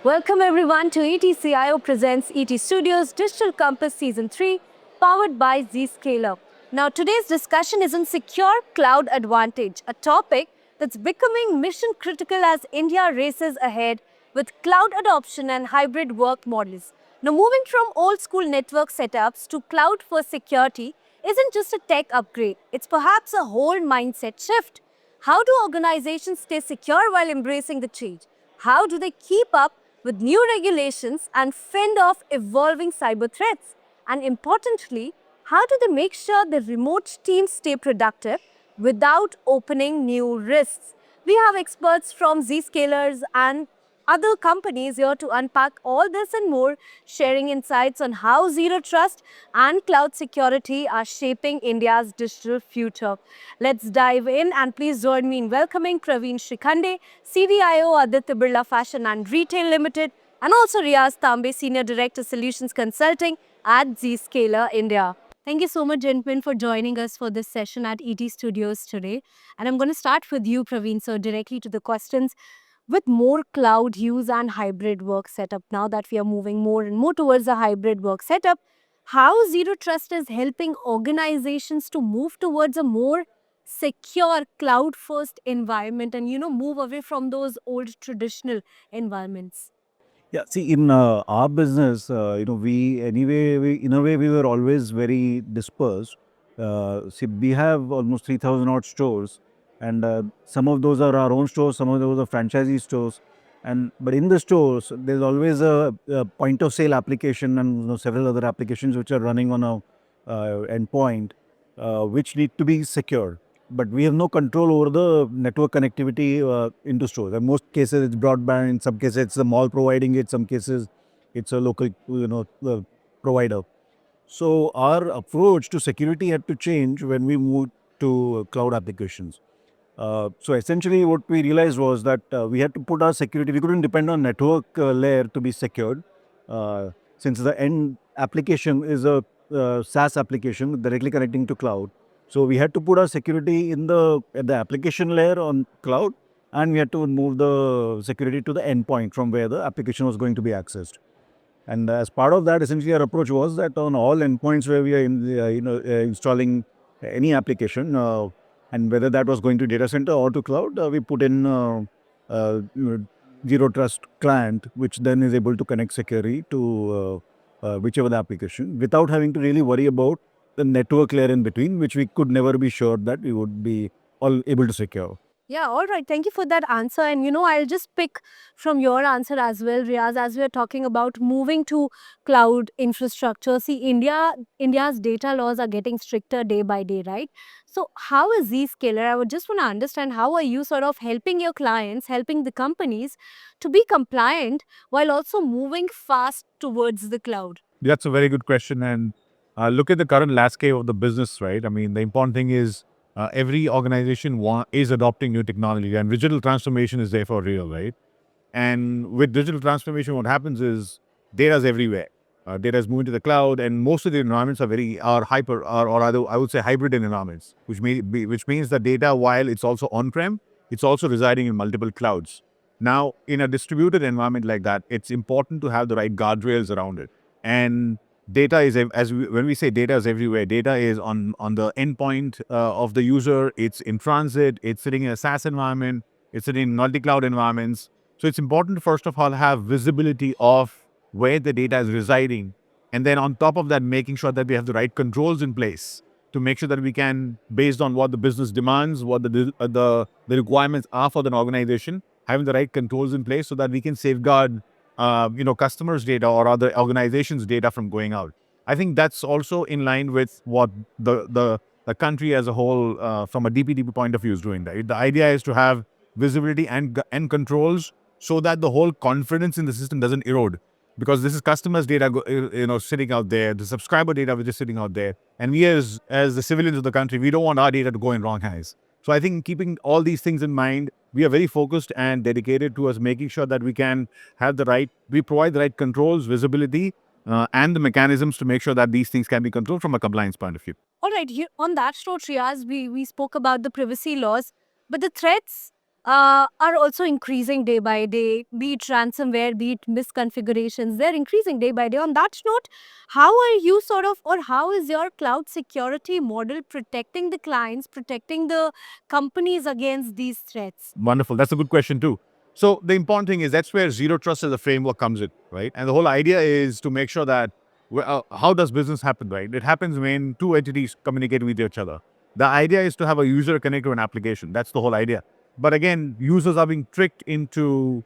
Welcome everyone to ETCIO presents ET Studios Digital Compass Season 3, powered by Zscaler. Now today's discussion is on secure cloud advantage, a topic that's becoming mission critical as India races ahead with cloud adoption and hybrid work models. Now moving from old school network setups to cloud for security isn't just a tech upgrade, it's perhaps a whole mindset shift. How do organizations stay secure while embracing the change? How do they keep up with new regulations and fend off evolving cyber threats? And importantly, how do they make sure the remote teams stay productive without opening new risks? We have experts from Zscalers and other companies here to unpack all this and more, sharing insights on how zero trust and cloud security are shaping India's digital future. Let's dive in and please join me in welcoming Praveen Shrikhande, CDIO, Aditya Birla Fashion and Retail Limited, and also Riyaz Tambe, Senior Director Solutions Consulting at Zscaler India. Thank you so much, gentlemen, for joining us for this session at ET Studios today. And I'm going to start with you, Praveen, so directly to the questions. With more cloud use and hybrid work setup, now that we are moving more and more towards a hybrid work setup, how zero trust is helping organizations to move towards a more secure cloud first environment and move away from those old traditional environments? Yeah, see, in our business, in a way, we were always very dispersed. See, we have almost 3,000 odd stores, and some of those are our own stores, some of those are franchisee stores. But in the stores, there's always a point of sale application and several other applications which are running on a endpoint, which need to be secure. But we have no control over the network connectivity into stores. In most cases, it's broadband. In some cases, it's the mall providing it. Some cases, it's a local, provider. So our approach to security had to change when we moved to cloud applications. So essentially, what we realized was that we had to put our security. We couldn't depend on network layer to be secured, since the end application is a SaaS application directly connecting to cloud. So we had to put our security in at the application layer on cloud, and we had to move the security to the endpoint from where the application was going to be accessed. And as part of that, essentially, our approach was that on all endpoints where we are installing any application, and whether that was going to data center or to cloud, we put in uh, you know, zero trust client, which then is able to connect securely to whichever the application without having to really worry about the network layer in between, which we could never be sure that we would be all able to secure. Yeah, all right. Thank you for that answer. And I'll just pick from your answer as well, Riyaz, as we are talking about moving to cloud infrastructure. See, India's data laws are getting stricter day by day, right? So how is Zscaler? I would just want to understand, how are you sort of helping your clients, helping the companies to be compliant while also moving fast towards the cloud? That's a very good question. And look at the current landscape of the business, right? I mean, the important thing is every organization is adopting new technology, and digital transformation is there for real, right? And with digital transformation, what happens is data is everywhere. Data is moving to the cloud, and most of the environments are hyper, or rather, I would say hybrid environments, which means that data, while it's also on-prem, it's also residing in multiple clouds. Now, in a distributed environment like that, it's important to have the right guardrails around it. And data is, when we say data is everywhere, data is on the endpoint of the user. It's in transit. It's sitting in a SaaS environment. It's sitting in multi-cloud environments. So it's important, first of all, have visibility of where the data is residing. And then on top of that, making sure that we have the right controls in place to make sure that we can, based on what the business demands, what the requirements are for the organization, having the right controls in place so that we can safeguard customers' data or other organizations' data from going out. I think that's also in line with what the country as a whole, from a DPDP point of view, is doing. Right? The idea is to have visibility and controls so that the whole confidence in the system doesn't erode. Because this is customers' data, sitting out there, the subscriber data which is sitting out there, and we as the civilians of the country, we don't want our data to go in wrong hands. So I think keeping all these things in mind, we are very focused and dedicated towards making sure that we provide the right controls, visibility, and the mechanisms to make sure that these things can be controlled from a compliance point of view. All right, on that note, Riyaz, we spoke about the privacy laws, but the threats are also increasing day by day, be it ransomware, be it misconfigurations, they're increasing day by day. On that note, how are you sort of, or how is your cloud security model protecting the clients, protecting the companies against these threats? Wonderful. That's a good question too. So the important thing is that's where zero trust as a framework comes in, right? And the whole idea is to make sure that how does business happen, right? It happens when two entities communicate with each other. The idea is to have a user connect to an application. That's the whole idea. But again, users are being tricked into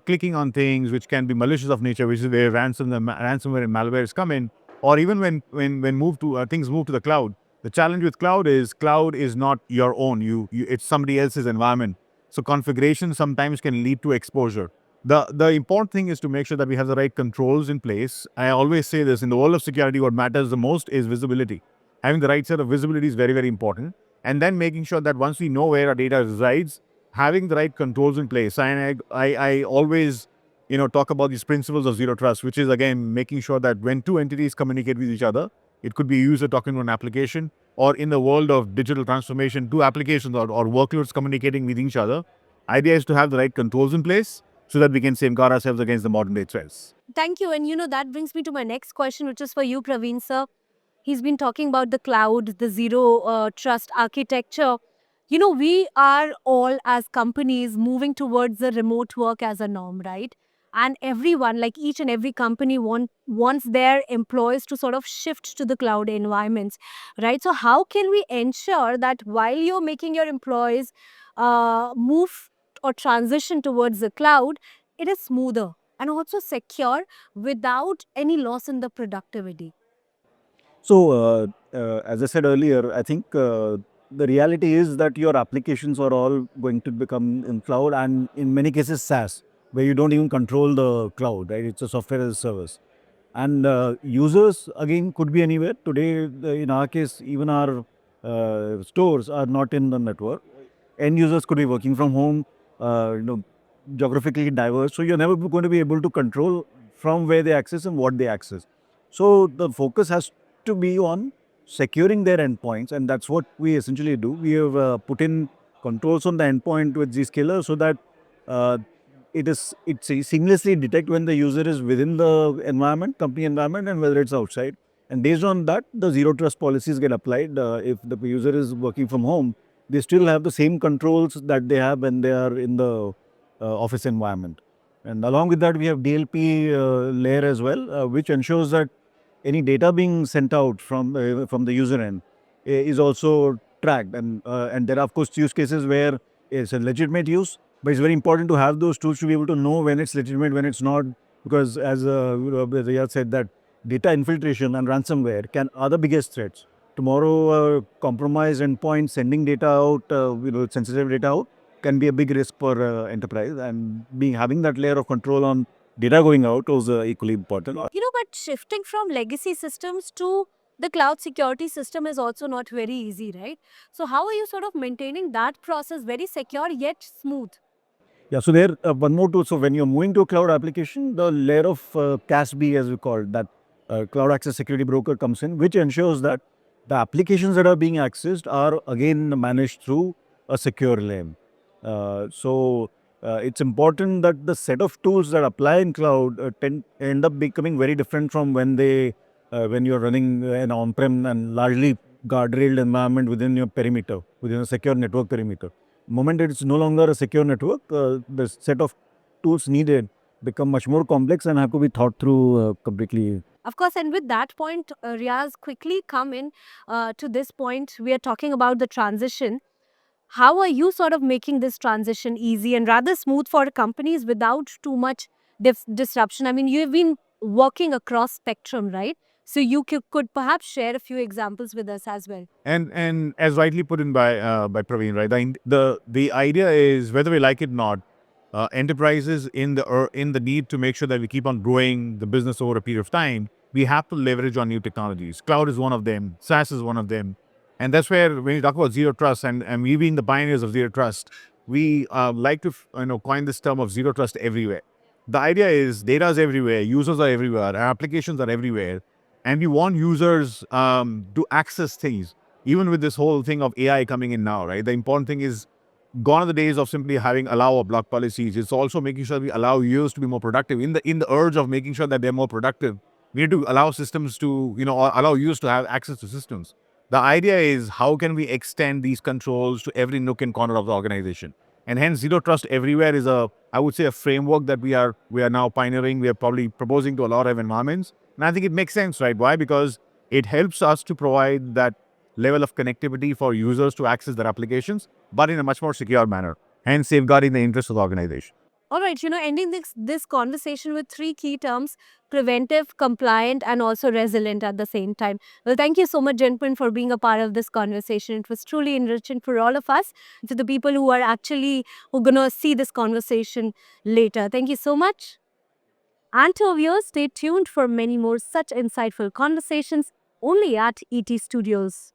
clicking on things which can be malicious of nature, which is where ransomware and malwares come in. Or even when move to things move to the cloud. The challenge with cloud is not your own. It's somebody else's environment. So configuration sometimes can lead to exposure. The important thing is to make sure that we have the right controls in place. I always say this, in the world of security, what matters the most is visibility. Having the right set of visibility is very, very important. And then making sure that once we know where our data resides, having the right controls in place. And I always talk about these principles of zero trust, which is again making sure that when two entities communicate with each other, it could be a user talking to an application, or in the world of digital transformation, two applications or workloads communicating with each other. Idea is to have the right controls in place so that we can safeguard ourselves against the modern day threats. Thank you. And that brings me to my next question, which is for you, Praveen sir. He's been talking about the cloud, the zero trust architecture. We are all as companies moving towards the remote work as a norm, right? And everyone, like each and every company, wants their employees to sort of shift to the cloud environments, right? So, how can we ensure that while you're making your employees move or transition towards the cloud, it is smoother and also secure without any loss in the productivity? So, as I said earlier, I think the reality is that your applications are all going to become in cloud, and in many cases SaaS, where you don't even control the cloud, right? It's a software as a service. And users, again, could be anywhere. Today, in our case, even our stores are not in the network. End users could be working from home, geographically diverse. So you're never going to be able to control from where they access and what they access. So the focus has to be on securing their endpoints, and that's what we essentially do. We have put in controls on the endpoint with Zscaler so that uh, it seamlessly detect when the user is within the environment, company environment, and whether it's outside. And based on that, the zero trust policies get applied. If the user is working from home, they still have the same controls that they have when they are in the office environment. And along with that, we have DLP layer as well, which ensures that any data being sent out from the user end is also tracked. And there are of course use cases where it's a legitimate use, but it's very important to have those tools to be able to know when it's legitimate, when it's not, because as Riyaz said, that data infiltration and ransomware are the biggest threats. Tomorrow, compromised endpoint sending data out, sensitive data out, can be a big risk for enterprise, and having that layer of control on data going out was equally important. But shifting from legacy systems to the cloud security system is also not very easy, right? So, how are you sort of maintaining that process very secure yet smooth? Yeah, so there one more tool. So when you're moving to a cloud application, the layer of CASB, as we call it, that cloud access security broker comes in, which ensures that the applications that are being accessed are again managed through a secure layer. It's important that the set of tools that apply in cloud end up becoming very different from when you're running an on-prem and largely guardrailed environment within your perimeter, within a secure network perimeter. Moment it's no longer a secure network, the set of tools needed become much more complex and have to be thought through completely. Of course, and with that point, Riyaz, quickly come in to this point. We are talking about the transition. How are you sort of making this transition easy and rather smooth for companies without too much disruption? I mean, you've been working across spectrum, right? So you could perhaps share a few examples with us as well. And as rightly put in by Praveen, right? The idea is whether we like it or not, enterprises in the need to make sure that we keep on growing the business over a period of time, we have to leverage on new technologies. Cloud is one of them. SaaS is one of them, and that's where when you talk about zero trust, and we being the pioneers of zero trust, we like to coin this term of zero trust everywhere. The idea is data is everywhere, users are everywhere, our applications are everywhere, and we want users to access things. Even with this whole thing of AI coming in now, right? The important thing is gone are the days of simply having allow or block policies. It's also making sure we allow users to be more productive. In the urge of making sure that they're more productive, we need to allow systems to, or allow users to have access to systems. The idea is how can we extend these controls to every nook and corner of the organization? And hence, zero trust everywhere is I would say, a framework that we are now pioneering. We are probably proposing to a lot of environments, and I think it makes sense, right? Why? Because it helps us to provide that level of connectivity for users to access their applications, but in a much more secure manner, hence safeguarding the interests of the organization. All right, ending this conversation with three key terms: preventive, compliant, and also resilient at the same time. Well, thank you so much, gentlemen, for being a part of this conversation. It was truly enriching for all of us, to the people who are going to see this conversation later. Thank you so much. And to our viewers, stay tuned for many more such insightful conversations only at ET Studios.